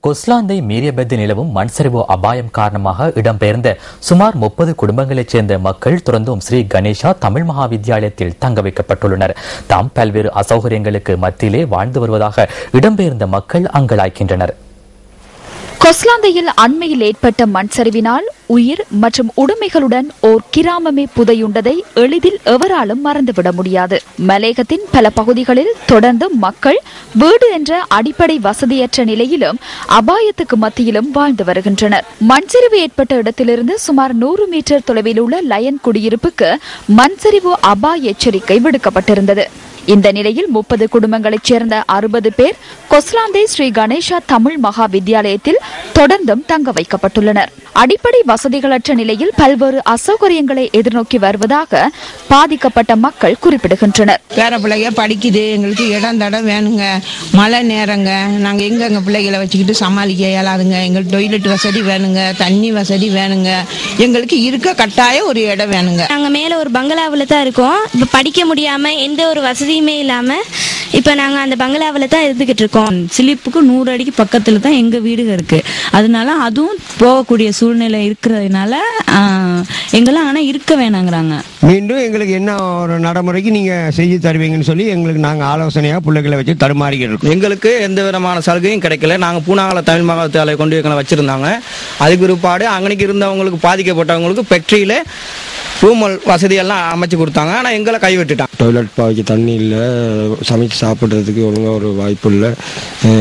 கொஸ்லாந்தை மீரியபெத்து நிலவும் மண்சரிவு அபாயம் காரணமாக இடம்பெயர்ந்த சுமார் 30 குடும்பங்களைச் சேர்ந்த மக்கள் தொடர்ந்தும் ஸ்ரீ கணேஷா தமிழ் மகாவித்தியாலயத்தில் தங்க வைக்கப்பட்டுள்ளனர். தாம் பல்வேறு அசௌகரியங்களுக்கு மத்தியிலே வாழ்ந்து வருவதாக இடம்பெயர்ந்த மக்கள் அங்கலாய்க்கின்றனர். கொஸ்லாந்தையில் அண்மையில் ஏற்பட்ட மண் சரிவினால் உயிர் மற்றும் உடைமைகளுடன் ஓர் கிராமமே புதையுண்டதை எளிதில் எவராலும் மறந்துவிட முடியாது. மலேகத்தின் பல பகுதிகளில் தொடர்ந்து மக்கள் வீடு என்ற அடிப்படை வசதியற்ற நிலையிலும் அபாயத்துக்கு மத்தியிலும் வாழ்ந்து வருகின்றனர். மண்சரிவு ஏற்பட்ட இடத்திலிருந்து சுமார் 100 மீட்டர் தொலைவில் உள்ள லயன் குடியிருப்புக்கு மண்சரிவு அபாய எச்சரிக்கை விடுக்கப்பட்டிருந்தது. இந்த நிலையில் 30 குடும்பங்களைச் சேர்ந்த 60 பேர் கொஸ்லாந்தை ஸ்ரீ கணேஷா தமிழ் மகா வித்தியாலயத்தில் தொடர்ந்தும் தங்க வைக்கப்பட்டுள்ளனர். அடிப்படை வசதிகளற்ற நிலையில் பல்வேறு அசௌகரியங்களை எதிர்நோக்கி வருவதாக பாதிக்கப்பட்ட மக்கள் குறிப்பிடுகின்றனர். பேர பிள்ளைங்க படிக்குது, எங்களுக்கு இடம் தடம் வேணுங்க, மழை நேரங்க, நாங்கள் எங்க பிள்ளைகளை வச்சுக்கிட்டு சமாளிக்க இயலாதுங்க, எங்களுக்கு டொய்லெட் வசதி வேணுங்க, தண்ணி வசதி வேணுங்க, எங்களுக்கு இருக்க கட்டாயம் ஒரு இடம் வேணுங்க. நாங்கள் மேலே ஒரு பங்களாவில் தான் இருக்கோம். இப்போ படிக்க முடியாமல் எந்த ஒரு வசதியுமே இல்லாமல் இப்போ நாங்கள் அந்த பங்களாவில் தான் இருந்துக்கிட்டு இருக்கோம். சிலிப்புக்கு 100 அடிக்கு பக்கத்தில் தான் எங்கள் வீடு இருக்கு. அதனால அதுவும் போகக்கூடிய சூழ்நிலை இருக்கிறதுனால எங்கெல்லாம் ஆனால் இருக்க வேணாங்கிறாங்க. மீண்டும் எங்களுக்கு என்ன ஒரு நடைமுறைக்கு நீங்கள் செஞ்சு தருவீங்கன்னு சொல்லி எங்களுக்கு நாங்கள் ஆலோசனையாக பிள்ளைகளை வச்சு தடுமாறிக்கிட்டு இருக்கோம். எங்களுக்கு எந்த விதமான சலுகையும் கிடைக்கல. நாங்கள் பூனாங்கல தமிழ் மகாவித்தியாலயம் கொண்டு எங்களை வச்சுருந்தாங்க. அதுக்கு பிற்பாடு அங்கனைக்கு இருந்தவங்களுக்கு பாதிக்கப்பட்டவங்களுக்கு பெட்ரியில் ரூமல் வசதியெல்லாம் அமைச்சு கொடுத்தாங்க. ஆனால் எங்களை கைவிட்டுட்டாங்க. டாய்லெட் பாய்க்கு தண்ணி இல்லை, சமைச்சு சாப்பிட்றதுக்கு ஒழுங்காக ஒரு வாய்ப்பு இல்லை,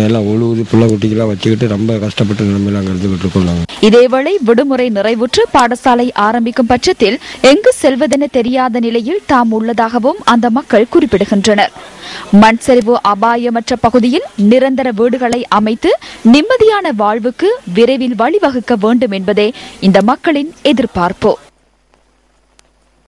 எல்லாம் உழுவுது, பிள்ளை குட்டிக்கெல்லாம் வச்சுக்கிட்டு ரொம்ப கஷ்டப்பட்டு நிலைமையில அங்கே இருந்துகிட்டு இருக்கோம். இதேவேளை விடுமுறை நிறைவுற்று பாடசாலை ஆரம்பிக்கும் பட்சத்தில் எங்கு செல்வதென தெரியாத நிலையில் தாம் உள்ளதாகவும் அந்த மக்கள் குறிப்பிடுகின்றனர். மண் சரிவு அபாயமற்ற பகுதியில் நிரந்தர வீடுகளை அமைத்து நிம்மதியான வாழ்வுக்கு விரைவில் வழிவகுக்க வேண்டும் என்பதே இந்த மக்களின் எதிர்பார்ப்பு.